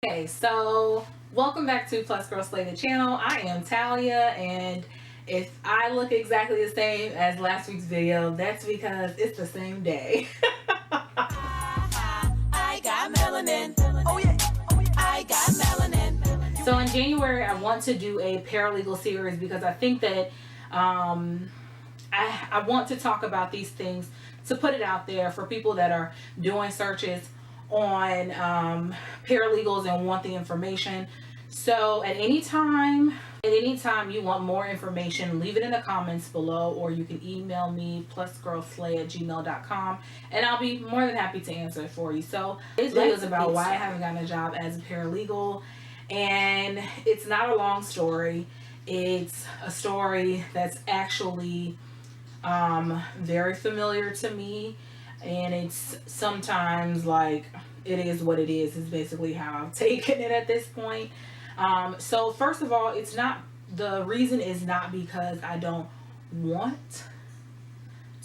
Okay, so welcome back to Plus Girl Slay the channel. I am Talia, and if I look exactly the same as last week's video, that's because it's the same day. I got melanin. Oh yeah. I got melanin. So in January, I want to do a paralegal series because I think that I want to talk about these things to put it out there for people that are doing searches on paralegals and want the information. So at any time you want more information, leave it in the comments below, or you can email me plusgirlslay@gmail.com, and I'll be more than happy to answer it for you. So this video is about why I haven't gotten a job as a paralegal, and it's not a long story. It's a story that's actually very familiar to me, and it's sometimes like it is what it is basically how I've taken it at this point. So first of all, the reason is not because I don't want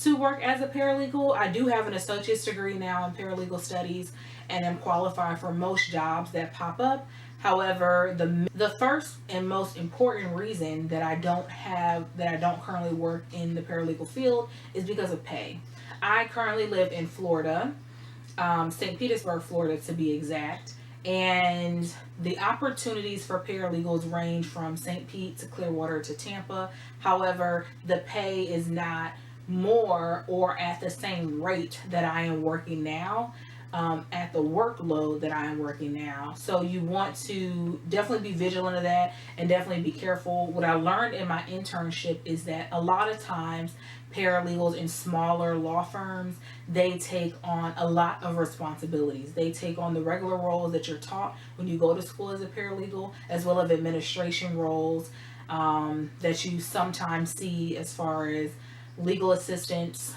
to work as a paralegal. I do have an associate's degree now in paralegal studies and am qualified for most jobs that pop up. However, the first and most important reason that I don't currently work in the paralegal field is because of pay. I currently live in Florida, St. Petersburg, Florida to be exact, and the opportunities for paralegals range from St. Pete to Clearwater to Tampa. However, the pay is not more or at the same rate that I am working now, at the workload that I am working now. So you want to definitely be vigilant of that and definitely be careful. What I learned in my internship is that a lot of times paralegals in smaller law firms, they take on a lot of responsibilities. They take on the regular roles that you're taught when you go to school as a paralegal, as well as administration roles that you sometimes see as far as legal assistance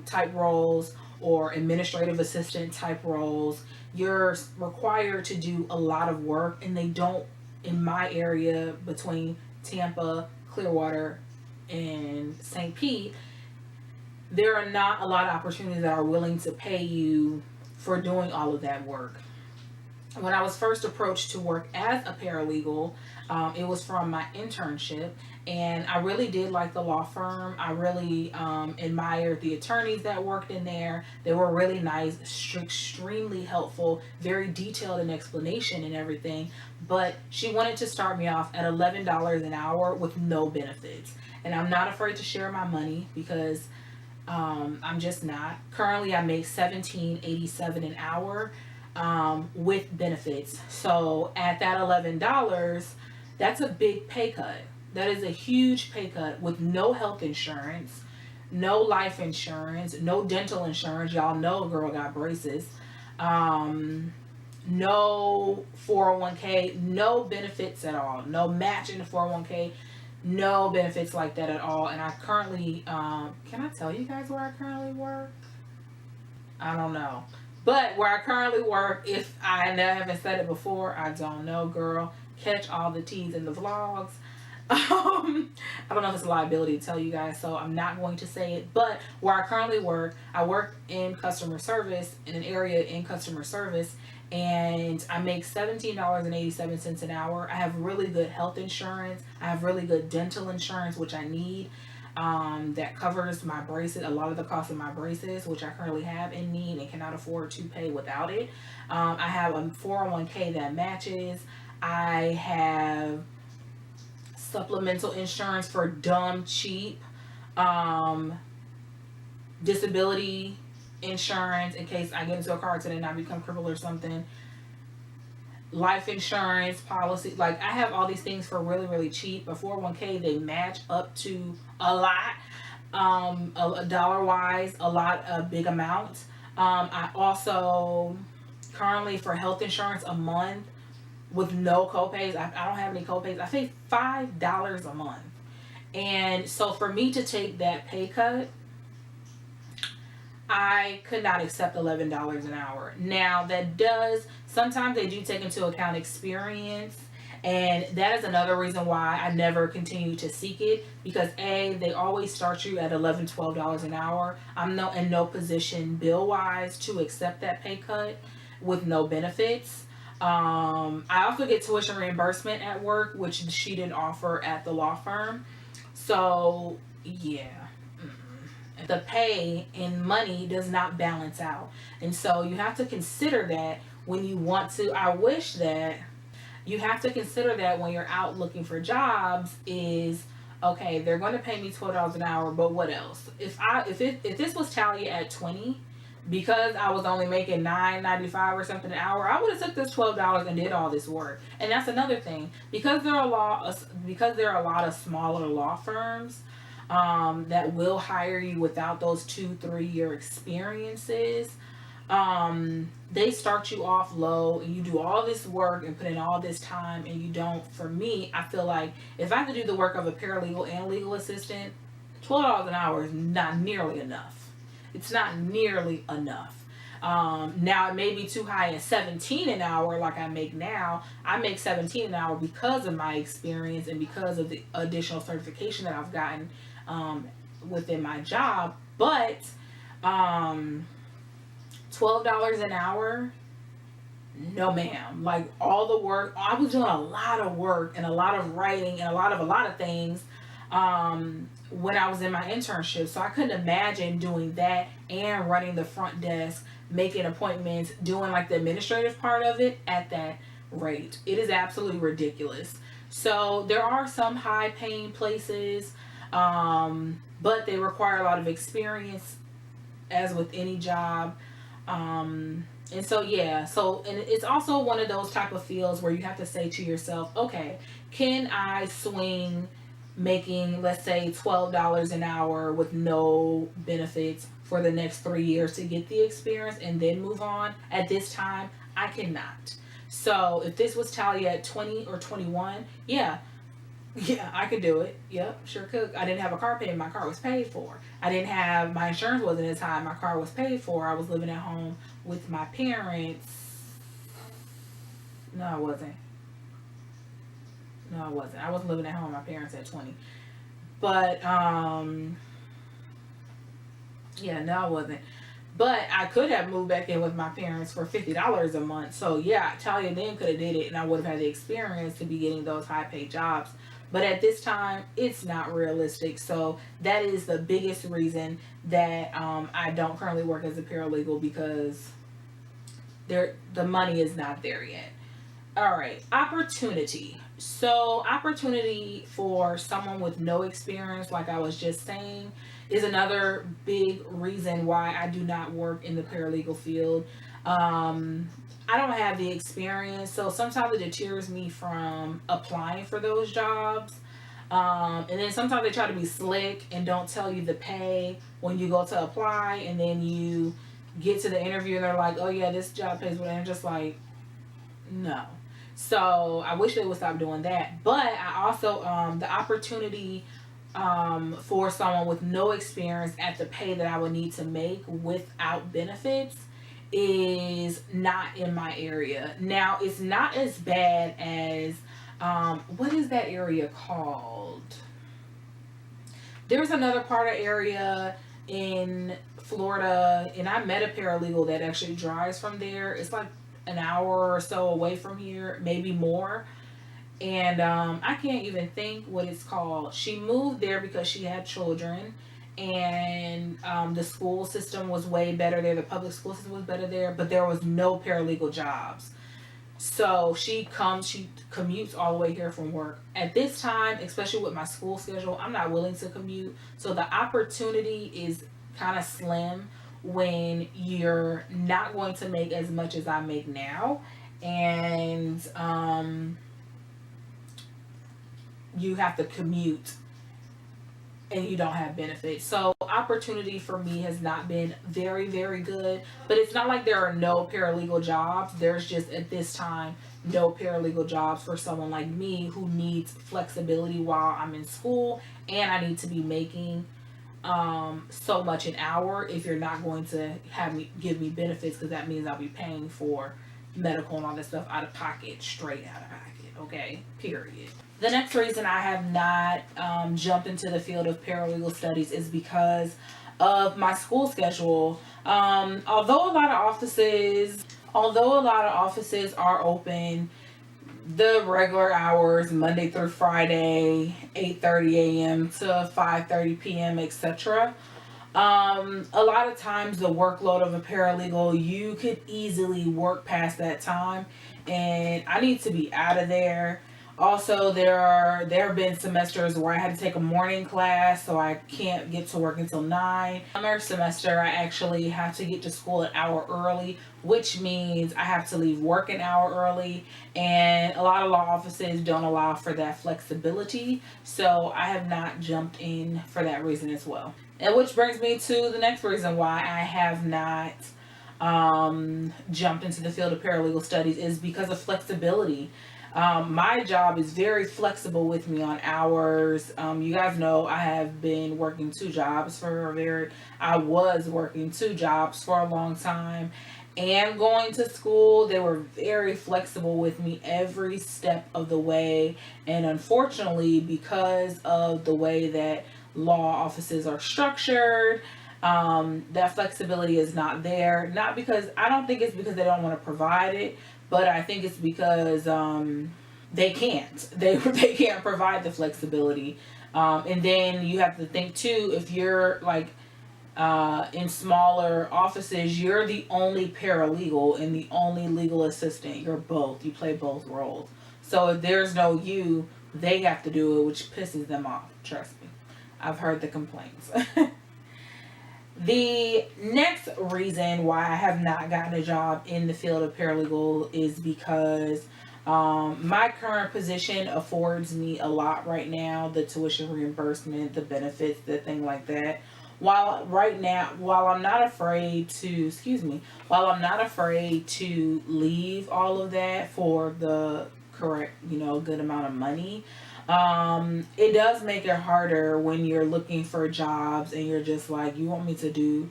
type roles or administrative assistant type roles. You're required to do a lot of work, and they don't, in my area between Tampa, Clearwater, and St. Pete, there are not a lot of opportunities that are willing to pay you for doing all of that work. When I was first approached to work as a paralegal, it was from my internship, and I really did like the law firm. I really admired the attorneys that worked in there. They were really nice, extremely helpful, very detailed in explanation and everything. But she wanted to start me off at $11 an hour with no benefits. And I'm not afraid to share my money because I'm just not. Currently, I make $17.87 an hour with benefits. So at that $11, that's a big pay cut. That is a huge pay cut with no health insurance, no life insurance, no dental insurance. Y'all know a girl got braces. No 401k, no benefits at all, no match in the 401k, no benefits like that at all. And I currently, can I tell you guys where I currently work? I don't know. But where I currently work, if I haven't said it before, I don't know, girl. Catch all the T's in the vlogs. I don't know if it's a liability to tell you guys, so I'm not going to say it. But where I currently work, I work in customer service, in an area in customer service, and I make $17.87 an hour. I have really good health insurance. I have really good dental insurance, which I need. That covers my braces, a lot of the cost of my braces, which I currently have and need and cannot afford to pay without it. I have a 401k that matches. I have supplemental insurance for dumb cheap. Disability insurance in case I get into a car accident and I become crippled or something. Life insurance policy, like I have all these things for really, really cheap. A 401k, they match up to a lot, a dollar wise, a lot of big amounts. I also currently, for health insurance a month with no copays, I don't have any copays, I pay $5 a month. And so for me to take that pay cut, I could not accept $11 an hour. Now sometimes they do take into account experience, and that is another reason why I never continue to seek it, because they always start you at $11, $12 an hour. I'm in no position bill wise to accept that pay cut with no benefits. I also get tuition reimbursement at work, which she didn't offer at the law firm. So yeah, the pay in money does not balance out, and so you have to consider that when you want to. I wish that you have to consider that when you're out looking for jobs is okay. They're going to pay me $12 an hour, but what else? If this was tallied at 20, because I was only making $9.95 or something an hour, I would have took this $12 and did all this work. And that's another thing, because there are a lot of smaller law firms that will hire you without those 2-3 year experiences. They start you off low and you do all this work and put in all this time and you don't. For me, I feel like if I have to do the work of a paralegal and legal assistant, $12 an hour is not nearly enough. It's not nearly enough. Now it may be too high at 17 an hour like I make now. I make 17 an hour because of my experience and because of the additional certification that I've gotten within my job. But $12 an hour, no ma'am. Like all the work, I was doing a lot of work and a lot of writing and a lot of things when I was in my internship. So I couldn't imagine doing that and running the front desk, making appointments, doing like the administrative part of it at that rate. It is absolutely ridiculous. So there are some high paying places, but they require a lot of experience, as with any job. And so yeah, and it's also one of those type of fields where you have to say to yourself, okay, can I swing making, let's say, $12 an hour with no benefits for the next 3 years to get the experience and then move on? At this time, I cannot. So if this was tallied at 20 or 21, yeah, I could do it. Yep, sure could. I didn't have a car payment. My car was paid for. I didn't have, my insurance wasn't as high. My car was paid for. I was living at home with my parents. No, I wasn't. No, I wasn't. I wasn't living at home with my parents at 20. But, yeah, no, I wasn't. But I could have moved back in with my parents for $50 a month. So, yeah, Talia then could have did it, and I would have had the experience to be getting those high-paid jobs. But at this time, it's not realistic. So that is the biggest reason that I don't currently work as a paralegal, because the money is not there yet. All right, opportunity. So opportunity for someone with no experience, like I was just saying, is another big reason why I do not work in the paralegal field. I don't have the experience, so sometimes it deters me from applying for those jobs. And then sometimes they try to be slick and don't tell you the pay when you go to apply, and then you get to the interview and they're like, oh yeah, this job pays what, and I'm just like, no. So I wish they would stop doing that. But I also, the opportunity for someone with no experience at the pay that I would need to make without benefits is not in my area. Now, it's not as bad as, what is that area called? There's another part of area in Florida, and I met a paralegal that actually drives from there. It's like an hour or so away from here, maybe more. And I can't even think what it's called. She moved there because she had children, and the school system was way better there. The public school system was better there, but there was no paralegal jobs. So she commutes all the way here from work. At this time, especially with my school schedule, I'm not willing to commute. So the opportunity is kind of slim when you're not going to make as much as I make now. And you have to commute and you don't have benefits. So opportunity for me has not been very, very good. But it's not like there are no paralegal jobs. There's just at this time no paralegal jobs for someone like me who needs flexibility while I'm in school, and I need to be making so much an hour if you're not going to give me benefits, because that means I'll be paying for medical and all that stuff out of pocket, straight out of pocket. Okay, period. The next reason I have not jumped into the field of paralegal studies is because of my school schedule. Although a lot of offices Although a lot of offices are open the regular hours, Monday through Friday, 8:30 a.m. to 5:30 p.m., etc. A lot of times the workload of a paralegal, you could easily work past that time, and I need to be out of there. Also, there have been semesters where I had to take a morning class, so I can't get to work until 9. Summer semester, I actually have to get to school an hour early, which means I have to leave work an hour early, and a lot of law offices don't allow for that flexibility, so I have not jumped in for that reason as well. And which brings me to the next reason why I have not jumped into the field of paralegal studies is because of flexibility. My job is very flexible with me on hours. You guys know I have been working two jobs for a very, I was working two jobs for a long time and going to school. They were very flexible with me every step of the way. And unfortunately, because of the way that law offices are structured, that flexibility is not there. Not because, I don't think it's because they don't want to provide it, but I think it's because they can't. They can't provide the flexibility. And then you have to think too, if you're like in smaller offices, you're the only paralegal and the only legal assistant. You're both. You play both roles. So if there's no you, they have to do it, which pisses them off. Trust me. I've heard the complaints. The next reason why I have not gotten a job in the field of paralegal is because my current position affords me a lot right now, the tuition reimbursement, the benefits, the thing like that. While I'm not afraid to, while I'm not afraid to leave all of that for the correct, good amount of money, it does make it harder when you're looking for jobs and you're just like, you want me to do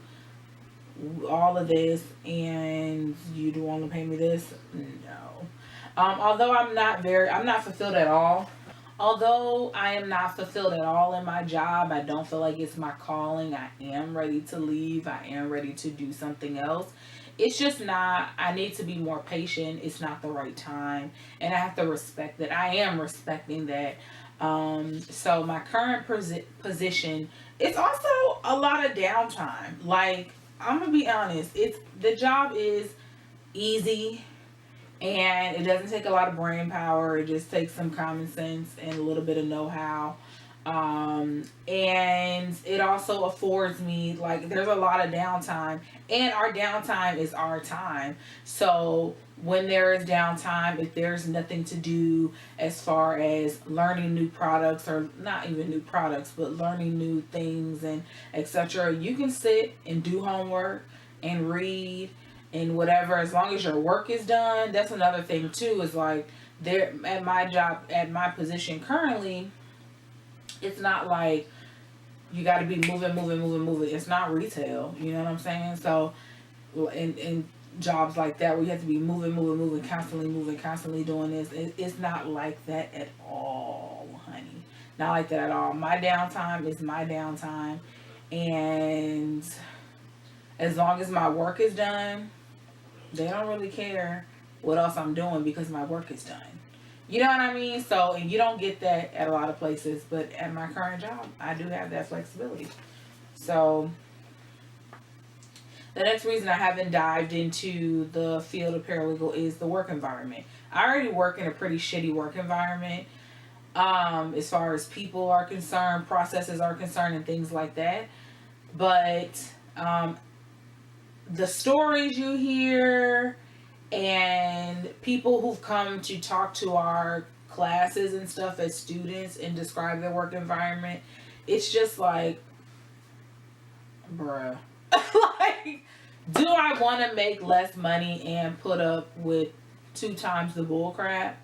all of this and you do want to pay me this? No. Although I'm not fulfilled at all. Although I am not fulfilled at all in my job, I don't feel like it's my calling. I am ready to leave. I am ready to do something else. It's just not, I need to be more patient. It's not the right time. And I have to respect that. I am respecting that. So my current position, it's also a lot of downtime. Like, I'm going to be honest. The job is easy and it doesn't take a lot of brain power. It just takes some common sense and a little bit of know-how. And it also affords me, like, there's a lot of downtime, and our downtime is our time. So when there is downtime, if there's nothing to do as far as learning new products, or not even new products, but learning new things and etc., you can sit and do homework and read and whatever, as long as your work is done. That's another thing too, is like, there at my job, at my position currently, it's not like you got to be moving. It's not retail. You know what I'm saying? So, in jobs like that where you have to be moving, constantly doing this, it's not like that at all, honey. Not like that at all. My downtime is my downtime. And as long as my work is done, they don't really care what else I'm doing because my work is done. You know what I mean? So, and you don't get that at a lot of places, but at my current job, I do have that flexibility. So, the next reason I haven't dived into the field of paralegal is the work environment. I already work in a pretty shitty work environment, as far as people are concerned, processes are concerned, and things like that. But the stories you hear and people who've come to talk to our classes and stuff as students and describe their work environment, it's just like, bruh. Like, do I want to make less money and put up with 2 times the bull crap?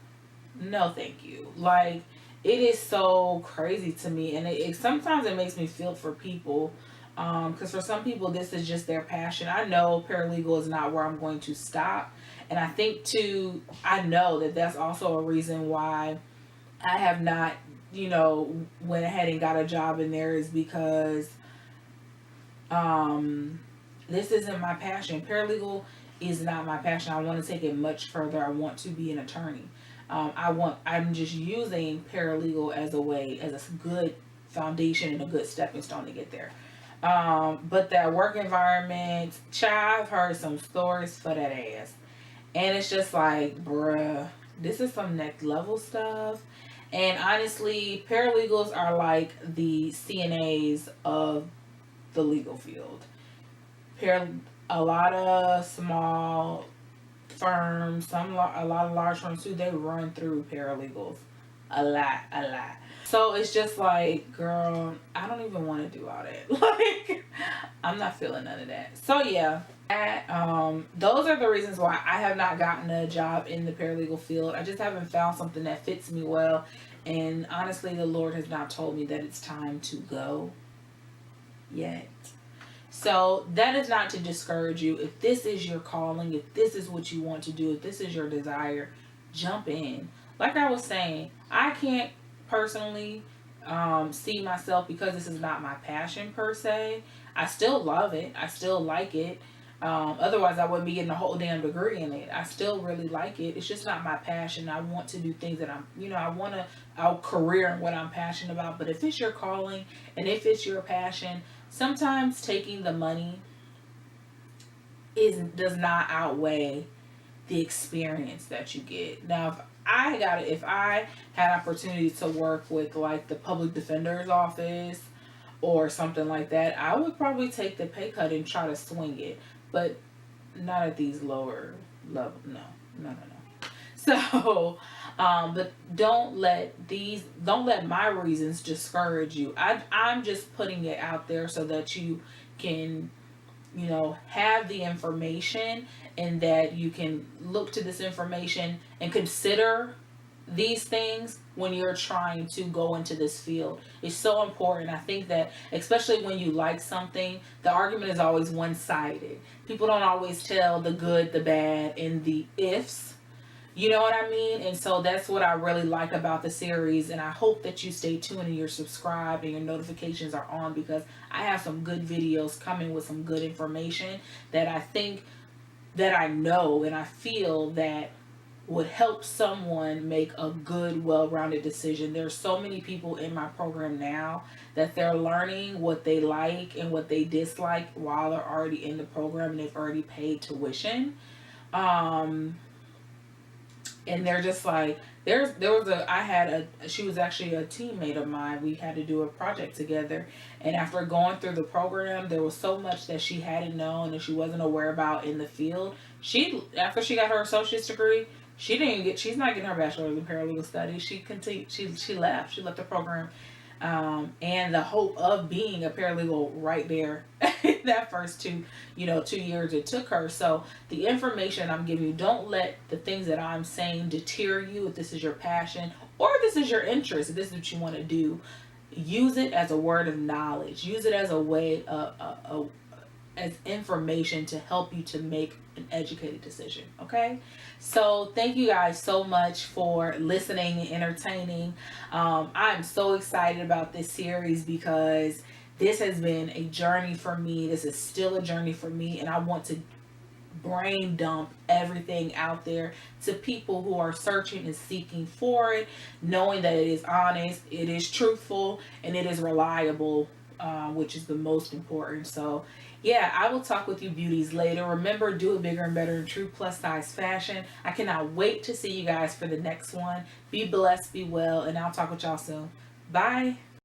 No, thank you. Like, it is so crazy to me, and it sometimes it makes me feel for people. Because for some people, this is just their passion. I know paralegal is not where I'm going to stop. And I think, too, I know that that's also a reason why I have not, went ahead and got a job in there, is because this isn't my passion. Paralegal is not my passion. I want to take it much further. I want to be an attorney. I'm just using paralegal as a way, as a good foundation and a good stepping stone to get there. But that work environment, child, I've heard some stories for that ass. And it's just like, bruh, this is some next level stuff. And honestly, paralegals are like the CNAs of the legal field. A lot of small firms, a lot of large firms too, they run through paralegals. A lot. So it's just like, girl, I don't even want to do all that. Like, I'm not feeling none of that. So yeah, those are the reasons why I have not gotten a job in the paralegal field. I just haven't found something that fits me well. And honestly, the Lord has not told me that it's time to go yet. So that is not to discourage you. If this is your calling, if this is what you want to do, if this is your desire, jump in. Like I was saying, I can't personally see myself, because this is not my passion per se. I still love it. I still like it. Otherwise, I wouldn't be getting a whole damn degree in it. I still really like it. It's just not my passion. I want to do things that I want a career in what I'm passionate about. But if it's your calling and if it's your passion, sometimes taking the money does not outweigh the experience that you get. Now, if I had opportunity to work with like the public defender's office or something like that, I would probably take the pay cut and try to swing it. But not at these lower level. No. So, but don't let my reasons discourage you. I'm just putting it out there so that you can, have the information, and that you can look to this information and consider these things when you're trying to go into this field. It's so important. I think that especially when you like something, the argument is always one-sided. People don't always tell the good, the bad, and the ifs. You know what I mean? And so that's what I really like about the series. And I hope that you stay tuned and you're subscribed and your notifications are on, because I have some good videos coming with some good information that I think, that I know and I feel that would help someone make a good, well-rounded decision. There's so many people in my program now that they're learning what they like and what they dislike while they're already in the program and they've already paid tuition. And they're just like, she was actually a teammate of mine. We had to do a project together. And after going through the program, there was so much that she hadn't known and she wasn't aware about in the field. After she got her associate's degree, she's not getting her bachelor's in paralegal studies. She left the program. And the hope of being a paralegal right there that first 2 years it took her. So the information I'm giving you, don't let the things that I'm saying deter you. If this is your passion or if this is your interest, if this is what you want to do, use it as a word of knowledge. Use it as a way as information to help you to make an educated decision. Okay, so thank you guys so much for listening and entertaining. I'm so excited about this series because this has been a journey for me. This is still a journey for me, and I want to brain dump everything out there to people who are searching and seeking for it, knowing that it is honest, it is truthful, and it is reliable, which is the most important. So yeah, I will talk with you beauties later. Remember, do it bigger and better in true plus size fashion. I cannot wait to see you guys for the next one. Be blessed, be well, and I'll talk with y'all soon. Bye.